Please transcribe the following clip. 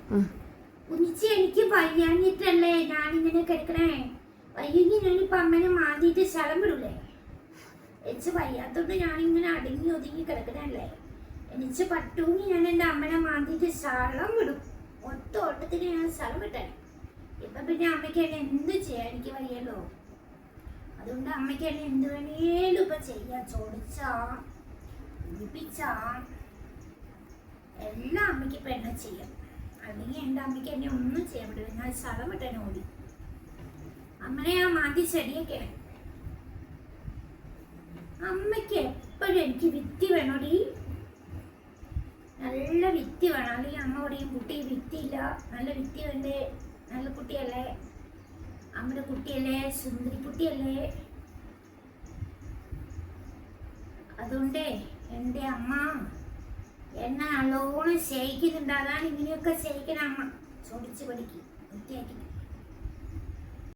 കുഞ്ഞിച്ചി എനിക്ക് വയ്യാഞ്ഞിട്ടല്ലേ ഞാനിങ്ങനെ കിടക്കണേ. വയ്യെങ്കിൽ ഞാനിപ്പോ അമ്മനെ മാന്തിയിട്ട് സ്ഥലം വിടൂലേ? എനിക്ക് വയ്യാത്തോണ്ട് ഞാനിങ്ങനെ അടങ്ങി ഒതുങ്ങി കിടക്കണല്ലേ. എനിക്ക് പറ്റൂങ്കിൽ ഞാൻ എൻ്റെ അമ്മനെ മാന്തിയിട്ട് സ്ഥലം വിടും. ഒറ്റ ഓട്ടത്തിന് ഞാൻ സ്ഥലം വിട്ടേ. ഇപ്പൊ പിന്നെ അമ്മയ്ക്ക് എന്നെ എന്ത് ചെയ്യാൻ എനിക്ക് വയ്യല്ലോ. അതുകൊണ്ട് അമ്മയ്ക്ക് എന്നെ എന്ത് വേണേലും ഇപ്പൊ ചെയ്യാം. ചോദിച്ചാ കുളിപ്പിച്ചാ എല്ലാം അമ്മയ്ക്ക് ഇപ്പൊ എന്നെ ചെയ്യാം. അല്ലെങ്കിൽ എൻ്റെ അമ്മയ്ക്ക് എന്നെ ഒന്നും ചെയ്യാൻ പറ്റില്ല. ഞാൻ സ്ഥലം വിട്ടേനെ ഓടി. അമ്മനെ ഞാൻ മാറ്റി ശരിയൊക്കെയാണ്. അമ്മയ്ക്ക് എപ്പോഴും എനിക്ക് വിത്തി വേണോടി, നല്ല വിത്തി വേണം. അല്ലെങ്കിൽ അമ്മ പറയും കുട്ടി വിത്തിയില്ല, നല്ല വിത്തി വേണ്ടേ, നല്ല കുട്ടിയല്ലേ, അമ്മയുടെ കുട്ടിയല്ലേ, സുന്ദരി കുട്ടിയല്ലേ. അതുകൊണ്ടേ എൻ്റെ അമ്മ എന്നെ നല്ലോണം സ്നേഹിക്കുന്നുണ്ട്. അതാണ് ഇങ്ങനെയൊക്കെ സ്നേഹിക്കണ അമ്മ. ചോദിച്ച് പഠിക്കും വൃത്തിയാക്കി.